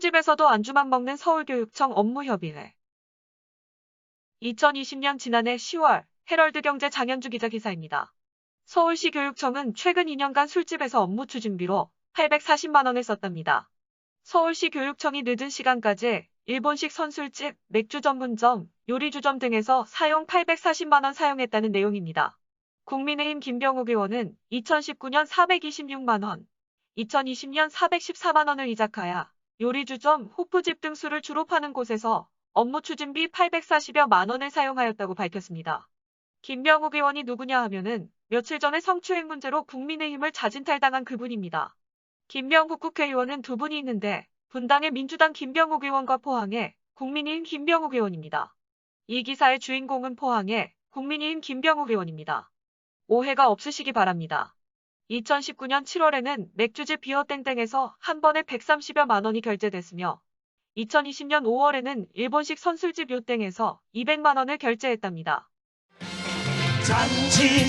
술집에서도 안주만 먹는 서울교육청 업무협의회. 2020년 지난해 10월 헤럴드경제 장현주 기자 기사입니다. 서울시 교육청은 최근 2년간 술집에서 업무 추진비로 840만 원을 썼답니다. 서울시 교육청이 늦은 시간까지 일본식 선술집, 맥주 전문점, 요리주점 등에서 사용 840만 원 사용했다는 내용입니다. 국민의힘 김병욱 의원은 2019년 426만 원, 2020년 414만 원을 이자카야, 요리주점, 호프집 등 술을 주로 파는 곳에서 업무 추진비 840여만 원을 사용하였다고 밝혔습니다. 김병욱 의원이 누구냐 하면은 며칠 전에 성추행 문제로 국민의힘을 자진탈당한 그분입니다. 김병욱 국회의원은 두 분이 있는데 분당의 민주당 김병욱 의원과 포항의 국민의힘 김병욱 의원입니다. 이 기사의 주인공은 포항의 국민의힘 김병욱 의원입니다. 오해가 없으시기 바랍니다. 2019년 7월에는 맥주집 비어땡땡에서 한 번에 130여만 원이 결제됐으며 2020년 5월에는 일본식 선술집 요땡에서 200만 원을 결제했답니다.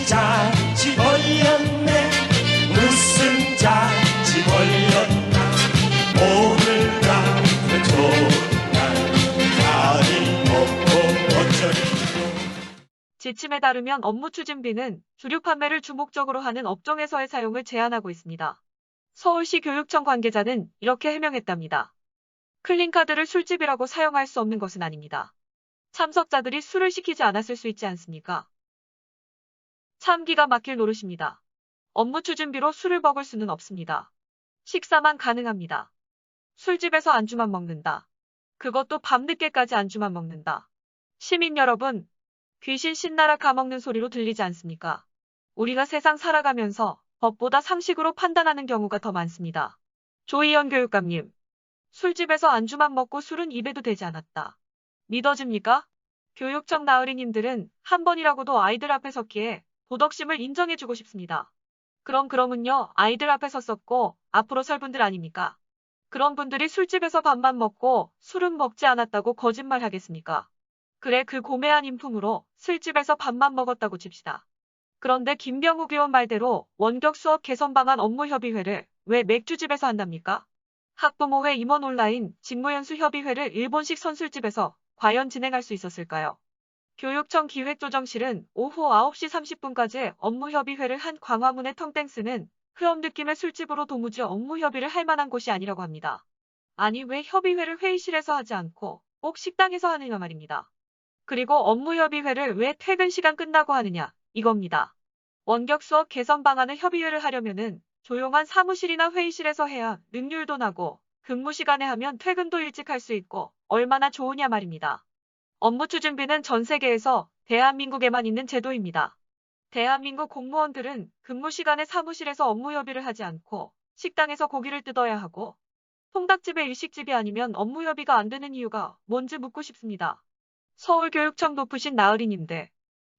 잔치 벌렸네 무슨 잔치 벌렸나 오늘 같은 좋은 날 많이 먹고 어쩌니. 지침에 따르면 업무 추진비는 주류 판매를 주목적으로 하는 업종에서의 사용을 제한하고 있습니다. 서울시 교육청 관계자는 이렇게 해명했답니다. 클린카드를 술집이라고 사용할 수 없는 것은 아닙니다. 참석자들이 술을 시키지 않았을 수 있지 않습니까? 참 기가 막힐 노릇입니다. 업무 추진비로 술을 먹을 수는 없습니다. 식사만 가능합니다. 술집에서 안주만 먹는다. 그것도 밤늦게까지 안주만 먹는다. 시민 여러분, 귀신 신나라 가먹는 소리로 들리지 않습니까? 우리가 세상 살아가면서 법보다 상식으로 판단하는 경우가 더 많습니다. 조희연 교육감님, 술집에서 안주만 먹고 술은 입에도 대지 않았다. 믿어집니까? 교육청 나으리님들은 한 번이라고도 아이들 앞에 섰기에 도덕심을 인정해주고 싶습니다. 그럼은요, 아이들 앞에 섰었고 앞으로 설 분들 아닙니까? 그런 분들이 술집에서 밥만 먹고 술은 먹지 않았다고 거짓말 하겠습니까? 그래, 그 고매한 인품으로 술집에서 밥만 먹었다고 칩시다. 그런데 김병욱 의원 말대로 원격 수업 개선 방안 업무협의회를 왜 맥주집에서 한답니까? 학부모회 임원 온라인 직무연수 협의회를 일본식 선술집에서 과연 진행할 수 있었을까요? 교육청 기획조정실은 오후 9시 30분까지 업무협의회를 한 광화문의 텅땡스는 흐엄 느낌의 술집으로 도무지 업무협의를 할 만한 곳이 아니라고 합니다. 아니, 왜 협의회를 회의실에서 하지 않고 꼭 식당에서 하느냐 말입니다. 그리고 업무협의회를 왜 퇴근 시간 끝나고 하느냐, 이겁니다. 원격 수업 개선 방안을 협의회를 하려면은 조용한 사무실이나 회의실에서 해야 능률도 나고 근무 시간에 하면 퇴근도 일찍 할 수 있고 얼마나 좋으냐 말입니다. 업무 추진비는 전 세계에서 대한민국에만 있는 제도입니다. 대한민국 공무원들은 근무 시간에 사무실에서 업무 협의를 하지 않고 식당에서 고기를 뜯어야 하고 통닭집의 일식집이 아니면 업무 협의가 안 되는 이유가 뭔지 묻고 싶습니다. 서울교육청 높으신 나으리님들,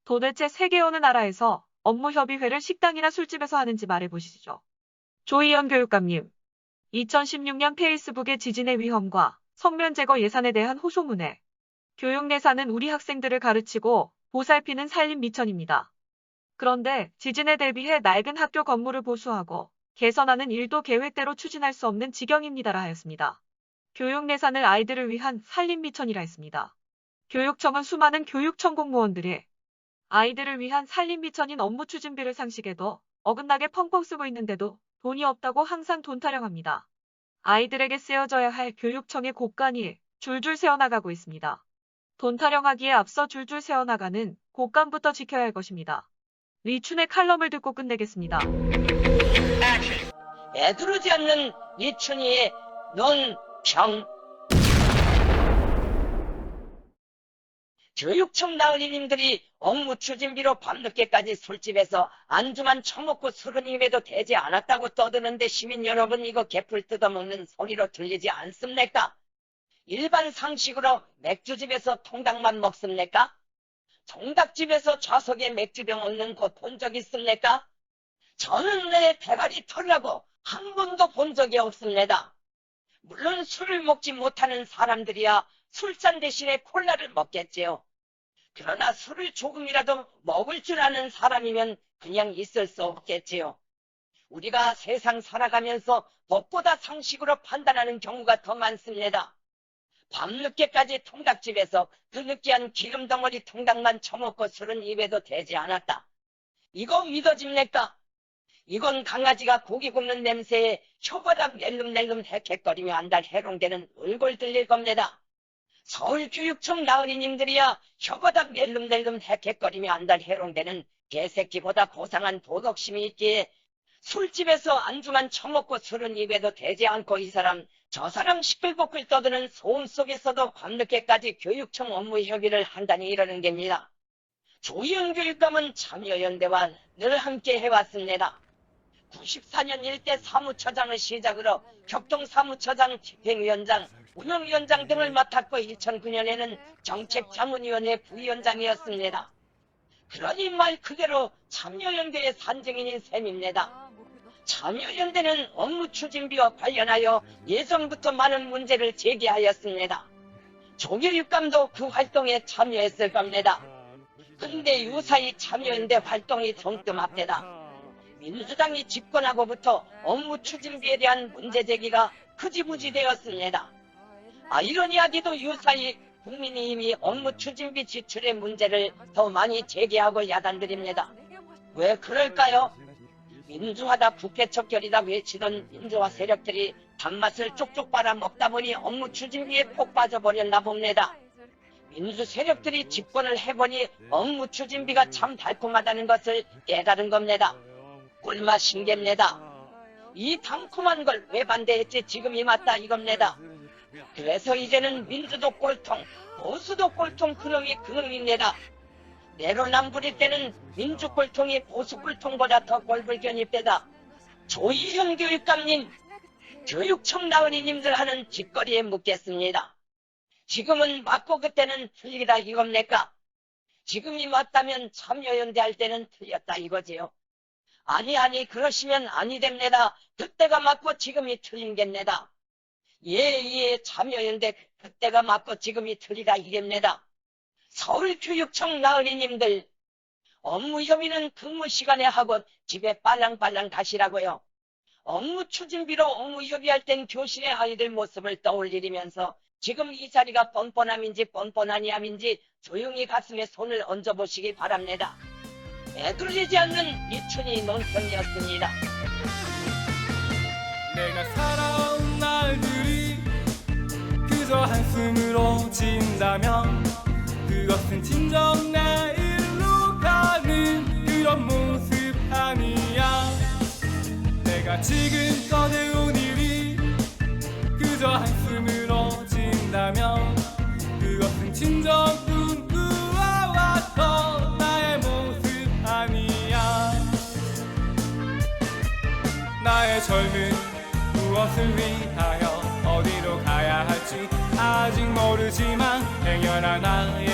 도대체 세계 어느 나라에서 업무협의회를 식당이나 술집에서 하는지 말해보시죠. 조희연 교육감님, 2016년 페이스북의 지진의 위험과 성면 제거 예산에 대한 호소문에 교육 예산은 우리 학생들을 가르치고 보살피는 살림 미천입니다. 그런데 지진에 대비해 낡은 학교 건물을 보수하고 개선하는 일도 계획대로 추진할 수 없는 지경입니다라 하였습니다. 교육 예산을 아이들을 위한 살림 미천이라 했습니다. 교육청은 수많은 교육청 공무원들이 아이들을 위한 살림 미천인 업무 추진비를 상식에도 어긋나게 펑펑 쓰고 있는데도 돈이 없다고 항상 돈 타령합니다. 아이들에게 쓰여져야 할 교육청의 곳간이 줄줄 새어나가고 있습니다. 돈 타령하기에 앞서 줄줄 새어나가는 곳간부터 지켜야 할 것입니다. 리춘의 칼럼을 듣고 끝내겠습니다. 애두르지 않는 리춘이의 논평. 교육청 나으리님들이 업무 추진비로 밤늦게까지 술집에서 안주만 처먹고 술은 입에도 대지 않았다고 떠드는데 시민 여러분, 이거 개풀 뜯어먹는 소리로 들리지 않습니까? 일반 상식으로 맥주집에서 통닭만 먹습니까? 통닭집에서 좌석에 맥주병 없는 곳 본 적 있습니까? 저는 내 대가리 털라고 한 번도 본 적이 없습니다. 물론 술을 먹지 못하는 사람들이야 술잔 대신에 콜라를 먹겠지요. 그러나 술을 조금이라도 먹을 줄 아는 사람이면 그냥 있을 수 없겠지요. 우리가 세상 살아가면서 법보다 상식으로 판단하는 경우가 더 많습니다. 밤늦게까지 통닭집에서 그 느끼한 기름덩어리 통닭만 처먹고 술은 입에도 대지 않았다. 이거 믿어집니까? 이건 강아지가 고기 굽는 냄새에 혀바닥 낼름낼름 헥헥거리며 안달 해롱대는 얼굴 들릴 겁니다. 서울교육청 나으리님들이야 혀바닥 낼름낼름 헥헥거리며 안달 해롱대는 개새끼보다 고상한 도덕심이 있기에 술집에서 안주만 처먹고 술은 입에도 대지 않고 이 사람 저 사람 시끌벅글 떠드는 소음 속에서도 밤늦게까지 교육청 업무 협의를 한다니 이러는 겁니다. 조희연 교육감은 참여연대와 늘 함께 해왔습니다. 94년 일대 사무처장을 시작으로 격동사무처장, 집행위원장, 운영위원장 등을 맡았고 2009년에는 정책자문위원회 부위원장이었습니다. 그러니 말 그대로 참여연대의 산증인인 셈입니다. 참여연대는 업무 추진비와 관련하여 예전부터 많은 문제를 제기하였습니다. 조교육감도 그 활동에 참여했을 겁니다. 그런데 유사히 참여연대 활동이 성뜸합니다. 민주당이 집권하고부터 업무 추진비에 대한 문제 제기가 흐지부지 되었습니다. 이런 이야기도 유사히 국민의힘이 업무 추진비 지출의 문제를 더 많이 제기하고 야단드립니다. 왜 그럴까요? 민주화다 부패척결이다 외치던 민주화 세력들이 단맛을 쪽쪽 빨아먹다 보니 업무 추진비에 폭 빠져버렸나 봅니다. 민주 세력들이 집권을 해보니 업무 추진비가 참 달콤하다는 것을 깨달은 겁니다. 꿀맛인 겁니다. 이 달콤한 걸 왜 반대했지 지금이 맞다 이겁니다. 그래서 이제는 민주도 꼴통, 보수도 꼴통 그놈입니다. 내로남불일 때는 민주 꼴통이 보수 꼴통보다 더 꼴불견입니다. 조희연 교육감님, 교육청 나으리님들 하는 짓거리에 묻겠습니다. 지금은 맞고 그때는 틀리다 이겁니까? 지금이 맞다면 참여연대 할 때는 틀렸다 이거지요. 아니 그러시면 아니 됩니다. 그때가 맞고 지금이 틀린 겁니다. 예 참여연대 그때가 맞고 지금이 틀리다 이겁니다. 서울교육청 나으리님들 업무 협의는 근무 시간에 하고 집에 빨랑빨랑 가시라고요. 업무 추진비로 업무 협의할 땐 교실의 아이들 모습을 떠올리면서 지금 이 자리가 뻔뻔함인지 뻔뻔하니함인지 조용히 가슴에 손을 얹어보시기 바랍니다. 애들리지 않는 이춘희 논평이었습니다. 내가 살아온 날들이 그저 한숨으로 지나면 그것은 진정 내 일로 가는 그런 모습 아니야. 내가 지금껏 해온 일이 그저 한숨으로 지나면 그것은 진정 꿈꾸어왔던 나의 모습 아니야. 나의 젊은 무엇을 위하여 어디로 가야 할지 아직 모르지만 행여나 나의